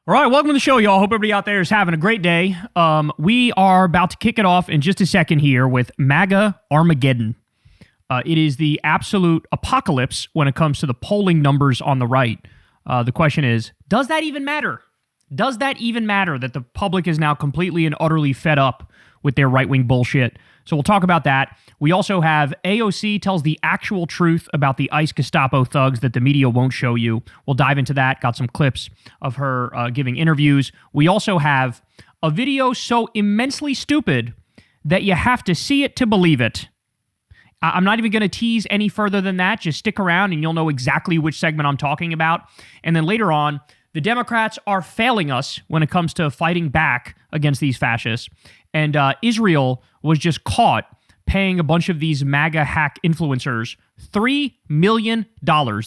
All right, welcome to the show, y'all. Hope everybody out there is having a great day. We are about to kick it off in just a second here with MAGA Armageddon. It is the absolute apocalypse when it comes to the polling numbers on the right. The question is, does that even matter? Does that even matter that the public is now completely and utterly fed up with their right-wing bullshit? So we'll talk about that. We also have AOC tells the actual truth about the ICE Gestapo thugs that the media won't show you. We'll dive into that. Got some clips of her giving interviews. We also have a video so immensely stupid that you have to see it to believe it. I'm not even going to tease any further than that. Just stick around and you'll know exactly which segment I'm talking about. And then later on, the Democrats are failing us when it comes to fighting back against these fascists. And Israel was just caught paying a bunch of these MAGA hack influencers $3 million.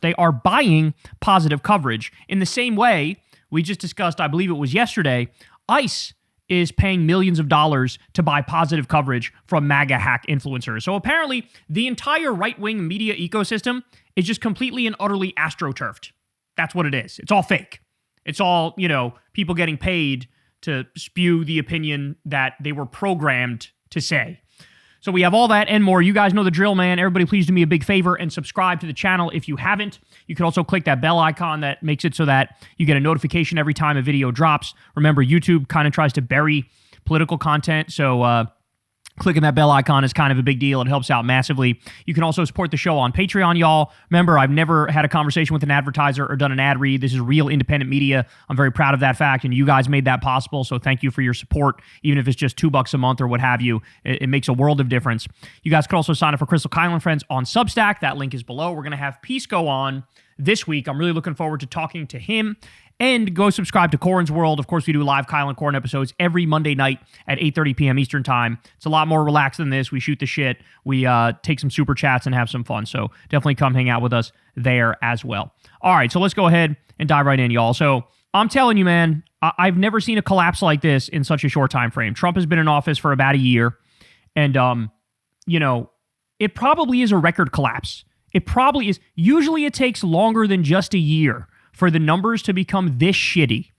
They are buying positive coverage. In the same way, we just discussed, I believe it was yesterday, ICE is paying millions of dollars to buy positive coverage from MAGA hack influencers. So apparently, the entire right-wing media ecosystem is just completely and utterly astroturfed. That's what it is. It's all fake. It's all, people getting paid to spew the opinion that they were programmed to say. So we have all that and more. You guys know the drill, man. Everybody please do me a big favor and subscribe to the channel if you haven't. You can also click that bell icon that makes it so that you get a notification every time a video drops. Remember, YouTube kind of tries to bury political content, so clicking that bell icon is kind of a big deal. It helps out massively. You can also support the show on Patreon, y'all. Remember, I've never had a conversation with an advertiser or done an ad read. This is real independent media. I'm very proud of that fact, and you guys made that possible, so thank you for your support, even if it's just $2 a month or what have you. It makes a world of difference. You guys can also sign up for Crystal Kyle and Friends on Substack. That link is below. We're going to have Peace go on this week. I'm really looking forward to talking to him. And go subscribe to Corin's World. Of course, we do live Kyle and Corin episodes every Monday night at 8:30 p.m. Eastern Time. It's a lot more relaxed than this. We shoot the shit. We take some super chats and have some fun. So definitely come hang out with us there as well. All right, so let's go ahead and dive right in, y'all. So I'm telling you, man, I've never seen a collapse like this in such a short time frame. Trump has been in office for about a year. And, it probably is a record collapse. It probably is. Usually it takes longer than just a year for the numbers to become this shitty.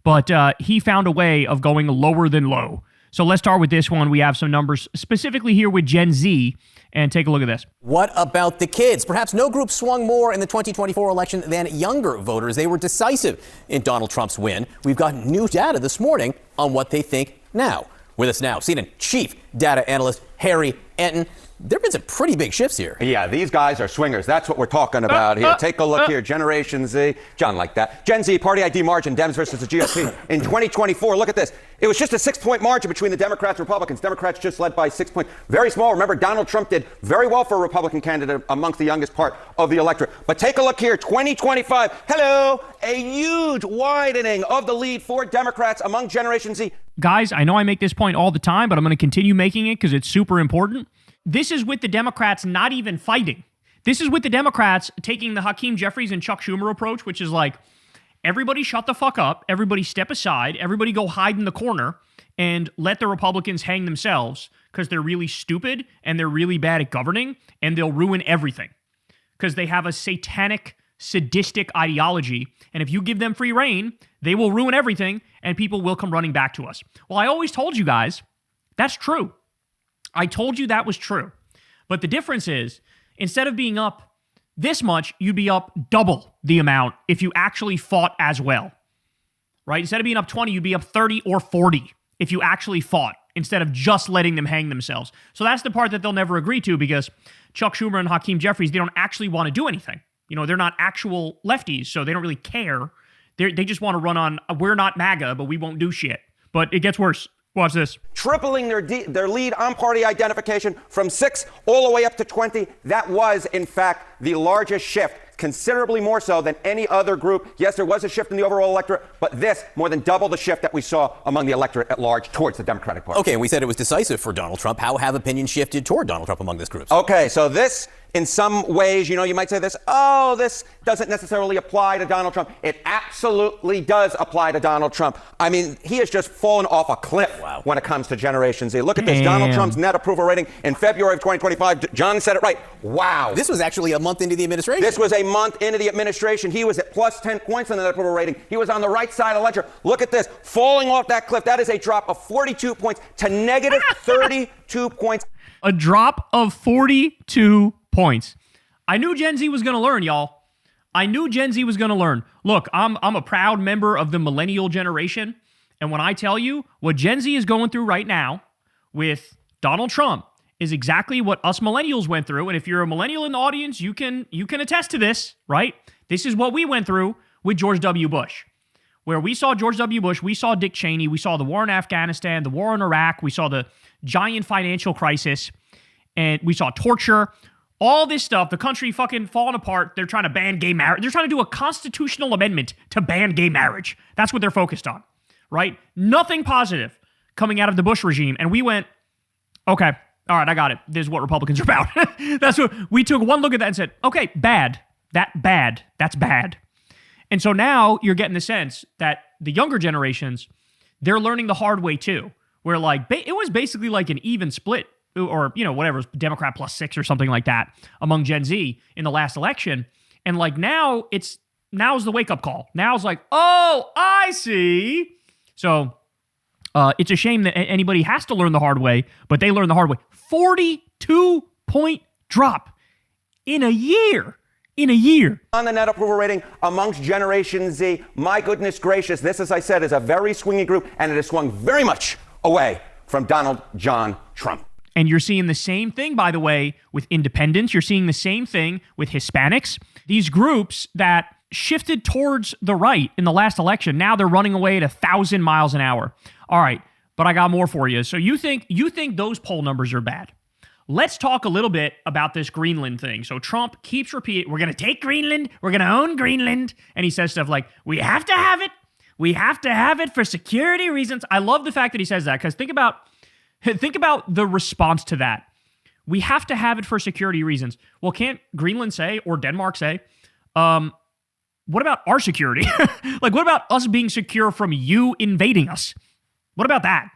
But he found a way of going lower than low. So let's start with this one. We have some numbers specifically here with Gen Z, and take a look at this. What about the kids? Perhaps no group swung more in the 2024 election than younger voters. They were decisive in Donald Trump's win. We've got new data this morning on what they think now. With us now, CNN Chief Data Analyst Harry Enton. There have been some pretty big shifts here. Yeah, these guys are swingers. That's what we're talking about here. Take a look here. Generation Z. John like that. Gen Z, party ID margin, Dems versus the GOP. In 2024, look at this. It was just a 6-point margin between the Democrats and Republicans. Democrats just led by 6 points. Very small. Remember, Donald Trump did very well for a Republican candidate amongst the youngest part of the electorate. But take a look here. 2025. Hello. A huge widening of the lead for Democrats among Generation Z. Guys, I know I make this point all the time, but I'm going to continue making it because it's super important. This is with the Democrats not even fighting. This is with the Democrats taking the Hakeem Jeffries and Chuck Schumer approach, which is like, everybody shut the fuck up, everybody step aside, everybody go hide in the corner, and let the Republicans hang themselves because they're really stupid and they're really bad at governing, and they'll ruin everything because they have a satanic, sadistic ideology, and if you give them free reign, they will ruin everything, and people will come running back to us. Well, I always told you guys, that's true. I told you that was true. But the difference is, instead of being up this much, you'd be up double the amount if you actually fought as well. Right? Instead of being up 20, you'd be up 30 or 40 if you actually fought, instead of just letting them hang themselves. So that's the part that they'll never agree to, because Chuck Schumer and Hakeem Jeffries, they don't actually want to do anything. They're not actual lefties, so they don't really care. They just want to run on, we're not MAGA, but we won't do shit. But it gets worse. Watch this. Tripling their lead on party identification from 6 all the way up to 20. That was, in fact, the largest shift, considerably more so than any other group. Yes, there was a shift in the overall electorate, but this more than double the shift that we saw among the electorate at large towards the Democratic Party. Okay, we said it was decisive for Donald Trump. How have opinions shifted toward Donald Trump among this group? Okay, so this in some ways, you might say this, oh, this doesn't necessarily apply to Donald Trump. It absolutely does apply to Donald Trump. I mean, he has just fallen off a cliff when it comes to Generation Z. Look at this. Donald Trump's net approval rating in February of 2025. John said it right. Wow. This was actually a month into the administration. This was a month into the administration. He was at plus 10 points on the net approval rating. He was on the right side of the ledger. Look at this. Falling off that cliff. That is a drop of 42 points to negative 32 points. A drop of 42 points. I knew Gen Z was going to learn, y'all. I knew Gen Z was going to learn. Look, I'm a proud member of the millennial generation. And when I tell you what Gen Z is going through right now with Donald Trump is exactly what us millennials went through. And if you're a millennial in the audience, you can attest to this, right? This is what we went through with George W. Bush, where we saw George W. Bush, we saw Dick Cheney, we saw the war in Afghanistan, the war in Iraq, we saw the giant financial crisis, and we saw torture, all this stuff, the country fucking falling apart. They're trying to ban gay marriage. They're trying to do a constitutional amendment to ban gay marriage. That's what they're focused on, right? Nothing positive coming out of the Bush regime. And we went, okay, all right, I got it. This is what Republicans are about. That's what we took one look at that and said, okay, bad. That's bad. And so now you're getting the sense that the younger generations, they're learning the hard way too. Where it was basically like an even split, or whatever, Democrat plus 6 or something like that among Gen Z in the last election. And now's the wake up call. Now's like, oh, I see. So it's a shame that anybody has to learn the hard way, but they learn the hard way. 42-point drop in a year. On the net approval rating amongst Generation Z, my goodness gracious, this, as I said, is a very swingy group, and it has swung very much away from Donald John Trump. And you're seeing the same thing, by the way, with independents. You're seeing the same thing with Hispanics. These groups that shifted towards the right in the last election, now they're running away at 1,000 miles an hour. All right, but I got more for you. So you think those poll numbers are bad? Let's talk a little bit about this Greenland thing. So Trump keeps repeating, we're going to take Greenland, we're going to own Greenland. And he says stuff like, we have to have it. We have to have it for security reasons. I love the fact that he says that, because think about the response to that. We have to have it for security reasons. Well, can't Greenland say, or Denmark say, what about our security? What about us being secure from you invading us? What about that?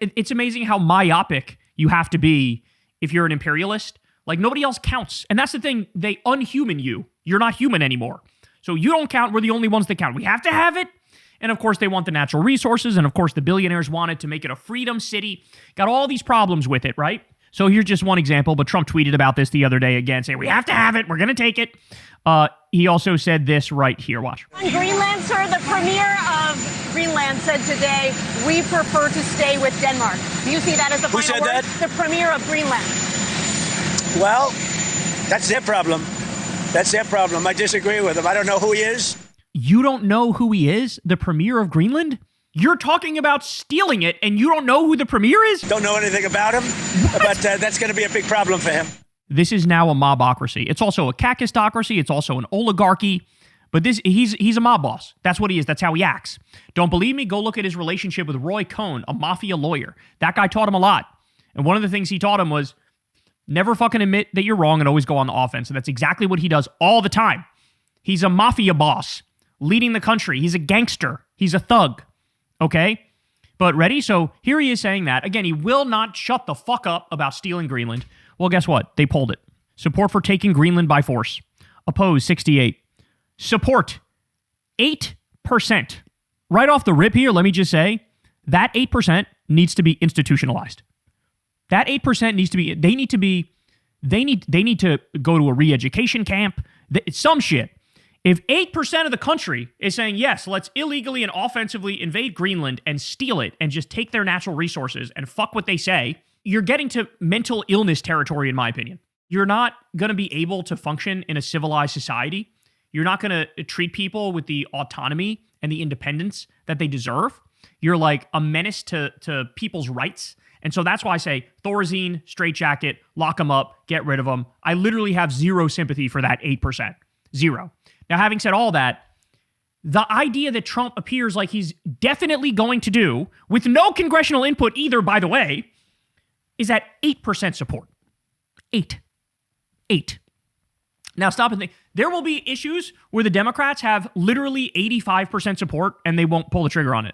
It's amazing how myopic you have to be if you're an imperialist. Nobody else counts. And that's the thing. They unhuman you. You're not human anymore. So you don't count. We're the only ones that count. We have to have it. And of course, they want the natural resources. And of course, the billionaires wanted to make it a freedom city. Got all these problems with it, right? So here's just one example. But Trump tweeted about this the other day again, saying, we have to have it. We're going to take it. He also said this right here. Watch. On Greenland, sir, the premier of Greenland said today, we prefer to stay with Denmark. Do you see that as the final word? Who said that? The premier of Greenland. Well, that's their problem. That's their problem. I disagree with him. I don't know who he is. You don't know who he is? The premier of Greenland? You're talking about stealing it, and you don't know who the premier is? Don't know anything about him, but that's going to be a big problem for him. This is now a mobocracy. It's also a kakistocracy. It's also an oligarchy. But he's a mob boss. That's what he is. That's how he acts. Don't believe me? Go look at his relationship with Roy Cohn, a mafia lawyer. That guy taught him a lot. And one of the things he taught him was never fucking admit that you're wrong and always go on the offense. And that's exactly what he does all the time. He's a mafia boss leading the country. He's a gangster. He's a thug. Okay? But ready? So here he is saying that. Again, he will not shut the fuck up about stealing Greenland. Well, guess what? They pulled it. Support for taking Greenland by force. Oppose 68. Support 8%. Right off the rip here, let me just say, that 8% needs to be institutionalized. That 8% needs to be, they need to go to a re-education camp. Some shit. If 8% of the country is saying, yes, let's illegally and offensively invade Greenland and steal it and just take their natural resources and fuck what they say, you're getting to mental illness territory, in my opinion. You're not going to be able to function in a civilized society. You're not going to treat people with the autonomy and the independence that they deserve. You're like a menace to people's rights. And so that's why I say Thorazine, straitjacket, lock them up, get rid of them. I literally have zero sympathy for that 8%. Zero. Now, having said all that, the idea that Trump appears like he's definitely going to do, with no congressional input either, by the way, is at 8% support. 8. 8. Now, stop and think. There will be issues where the Democrats have literally 85% support and they won't pull the trigger on it.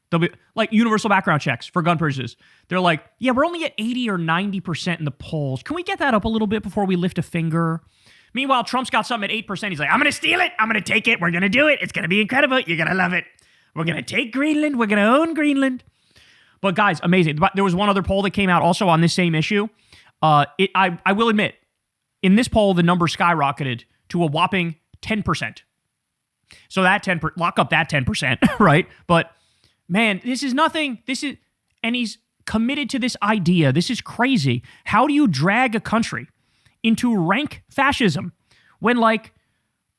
They'll be like universal background checks for gun purchases. They're like, yeah, we're only at 80 or 90% in the polls. Can we get that up a little bit before we lift a finger? Meanwhile, Trump's got something at 8%. He's like, I'm going to steal it. I'm going to take it. We're going to do it. It's going to be incredible. You're going to love it. We're going to take Greenland. We're going to own Greenland. But guys, amazing. There was one other poll that came out also on this same issue. I will admit, in this poll, the number skyrocketed to a whopping 10%. So that 10%, lock up that 10%, right? But man, this is nothing. And he's committed to this idea. This is crazy. How do you drag a country into rank fascism when like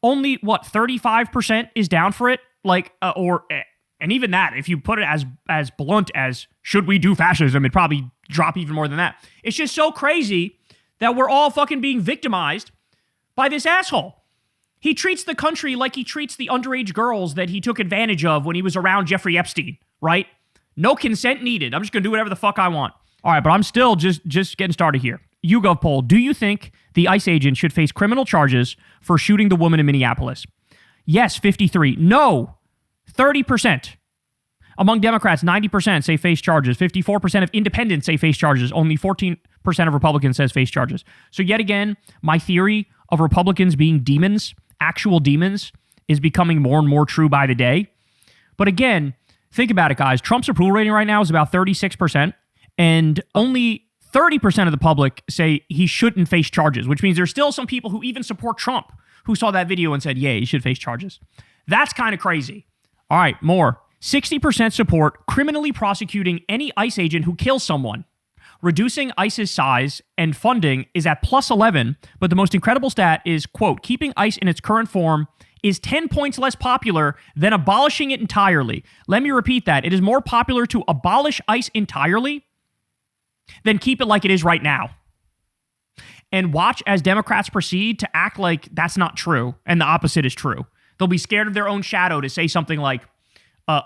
only 35% is down for it? And even that, if you put it as blunt as should we do fascism, it'd probably drop even more than that. It's just so crazy that we're all fucking being victimized by this asshole. He treats the country like he treats the underage girls that he took advantage of when he was around Jeffrey Epstein, right? No consent needed. I'm just going to do whatever the fuck I want. All right, but I'm still just getting started here. YouGov poll. Do you think the ICE agent should face criminal charges for shooting the woman in Minneapolis? Yes, 53. No, 30%. Among Democrats, 90% say face charges. 54% of independents say face charges. Only 14% of Republicans says face charges. So yet again, my theory of Republicans being demons, actual demons, is becoming more and more true by the day. But again, think about it, guys. Trump's approval rating right now is about 36%, and only 30% of the public say he shouldn't face charges, which means there's still some people who even support Trump who saw that video and said, yeah, he should face charges. That's kind of crazy. All right, more. 60% support criminally prosecuting any ICE agent who kills someone. Reducing ICE's size and funding is at plus 11, but the most incredible stat is, quote, keeping ICE in its current form is 10 points less popular than abolishing it entirely. Let me repeat that. It is more popular to abolish ICE entirely than keep it like it is right now. And watch as Democrats proceed to act like that's not true and the opposite is true. They'll be scared of their own shadow to say something like,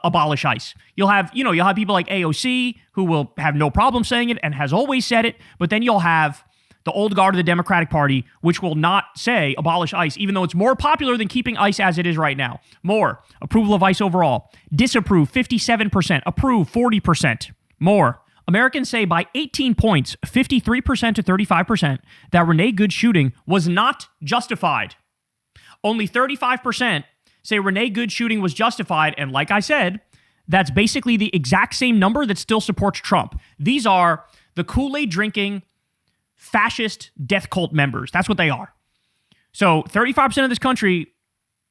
abolish ICE. You'll have people like AOC who will have no problem saying it and has always said it, but then you'll have the old guard of the Democratic Party, which will not say abolish ICE, even though it's more popular than keeping ICE as it is right now. More. Approval of ICE overall. Disapprove, 57%. Approve, 40%. More. Americans say by 18 points, 53% to 35%, that Renee Good's shooting was not justified. Only 35% say Renee Good's shooting was justified, and like I said, that's basically the exact same number that still supports Trump. These are the Kool-Aid drinking fascist death cult members. That's what they are. So 35% of this country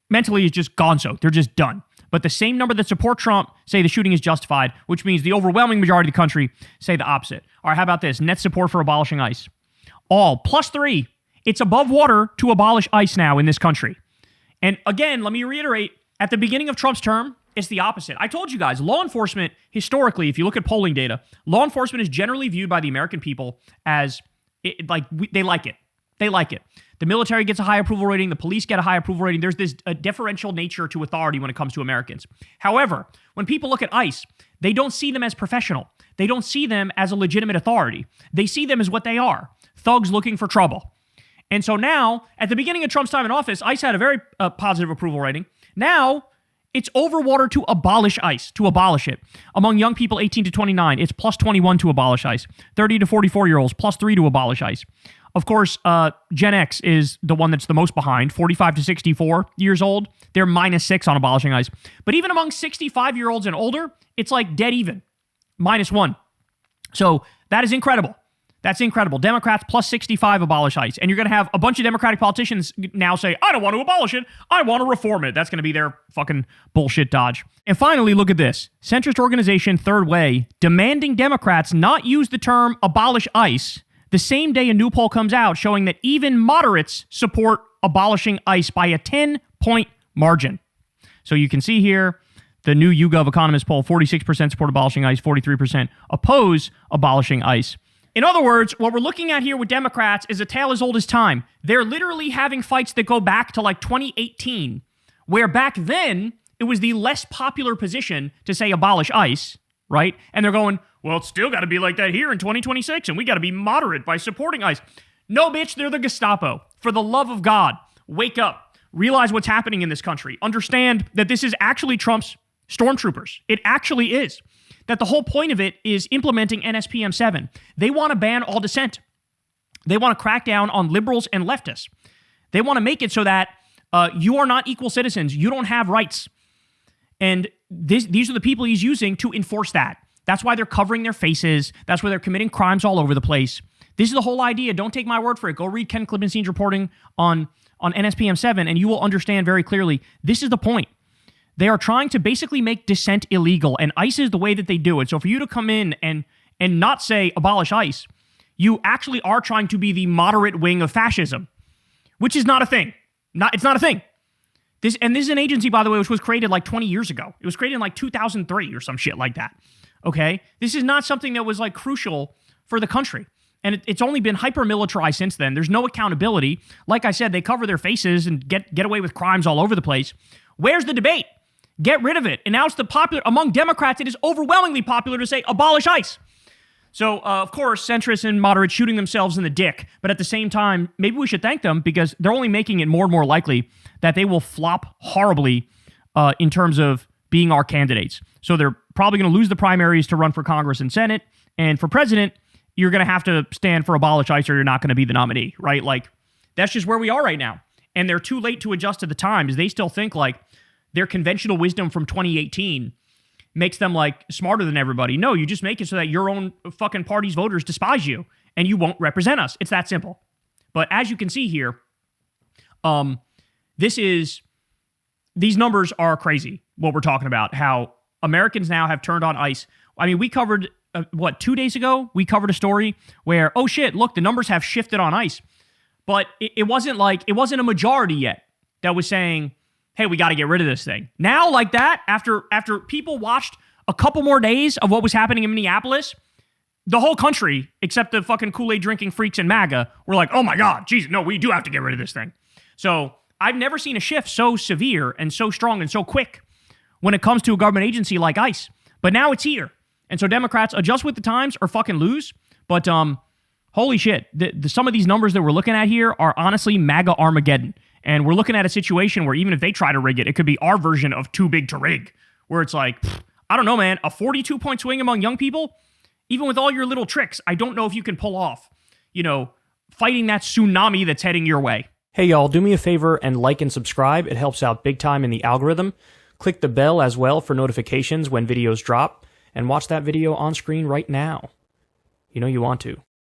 mentally is just gonzo. They're just done. But the same number that support Trump say the shooting is justified, which means the overwhelming majority of the country say the opposite. All right, how about this? Net support for abolishing ICE. All, +3. It's above water to abolish ICE now in this country. And again, let me reiterate, at the beginning of Trump's term, it's the opposite. I told you guys, law enforcement, historically, if you look at polling data, law enforcement is generally viewed by the American people as, they like it. They like it. The military gets a high approval rating. The police get a high approval rating. There's this deferential nature to authority when it comes to Americans. However, when people look at ICE, they don't see them as professional. They don't see them as a legitimate authority. They see them as what they are, thugs looking for trouble. And so now, at the beginning of Trump's time in office, ICE had a very positive approval rating. Now, it's overwater to abolish ICE, to abolish it. Among young people 18 to 29, it's +21 to abolish ICE. 30 to 44-year-olds, +3 to abolish ICE. Of course, Gen X is the one that's the most behind. 45 to 64 years old, they're -6 on abolishing ICE. But even among 65-year-olds and older, it's like dead even, -1. So that is incredible. That's incredible. Democrats +65 abolish ICE. And you're going to have a bunch of Democratic politicians now say, I don't want to abolish it. I want to reform it. That's going to be their fucking bullshit dodge. And finally, look at this. Centrist organization Third Way demanding Democrats not use the term abolish ICE the same day a new poll comes out showing that even moderates support abolishing ICE by a 10-point margin. So you can see here the new YouGov Economist poll, 46% support abolishing ICE, 43% oppose abolishing ICE. In other words, what we're looking at here with Democrats is a tale as old as time. They're literally having fights that go back to like 2018, where back then it was the less popular position to say abolish ICE, right? And they're going, well, it's still got to be like that here in 2026, and we got to be moderate by supporting ICE. No, bitch, they're the Gestapo. For the love of God, wake up. Realize what's happening in this country. Understand that this is actually Trump's stormtroopers. It actually is. That the whole point of it is implementing NSPM 7. They want to ban all dissent. They want to crack down on liberals and leftists. They want to make it so that you are not equal citizens. You don't have rights. And these are the people he's using to enforce that. That's why they're covering their faces. That's why they're committing crimes all over the place. This is the whole idea. Don't take my word for it. Go read Ken Klippenstein's reporting on NSPM 7, and you will understand very clearly this is the point. They are trying to basically make dissent illegal, and ICE is the way that they do it. So for you to come in and not say abolish ICE, you actually are trying to be the moderate wing of fascism, which is not a thing. It's not a thing. This is an agency, by the way, which was created like 20 years ago. It was created in like 2003 or some shit like that. Okay? This is not something that was like crucial for the country. And it's only been hyper-militarized since then. There's no accountability. Like I said, they cover their faces and get away with crimes all over the place. Where's the debate? Get rid of it. And now it's among Democrats, it is overwhelmingly popular to say abolish ICE. So, of course, centrists and moderates shooting themselves in the dick. But at the same time, maybe we should thank them because they're only making it more and more likely that they will flop horribly in terms of being our candidates. So they're probably going to lose the primaries to run for Congress and Senate. And for president, you're going to have to stand for abolish ICE or you're not going to be the nominee, right? Like, that's just where we are right now. And they're too late to adjust to the times. They still think like their conventional wisdom from 2018 makes them like smarter than everybody. No, you just make it so that your own fucking party's voters despise you and you won't represent us. It's that simple. But as you can see here, these numbers are crazy, what we're talking about, how Americans now have turned on ICE. I mean, we covered, 2 days ago, we covered a story where, oh shit, look, the numbers have shifted on ICE. But it wasn't a majority yet that was saying, hey, we got to get rid of this thing. Now, like that, after people watched a couple more days of what was happening in Minneapolis, the whole country, except the fucking Kool-Aid drinking freaks in MAGA, were like, oh my God, Jesus, no, we do have to get rid of this thing. So I've never seen a shift so severe and so strong and so quick when it comes to a government agency like ICE. But now it's here. And so Democrats adjust with the times or fucking lose. But holy shit, some of these numbers that we're looking at here are honestly MAGA Armageddon. And we're looking at a situation where even if they try to rig it, it could be our version of too big to rig, where it's like, I don't know, man, a 42-point swing among young people, even with all your little tricks, I don't know if you can pull off, fighting that tsunami that's heading your way. Hey, y'all, do me a favor and like and subscribe. It helps out big time in the algorithm. Click the bell as well for notifications when videos drop, and watch that video on screen right now. You know you want to.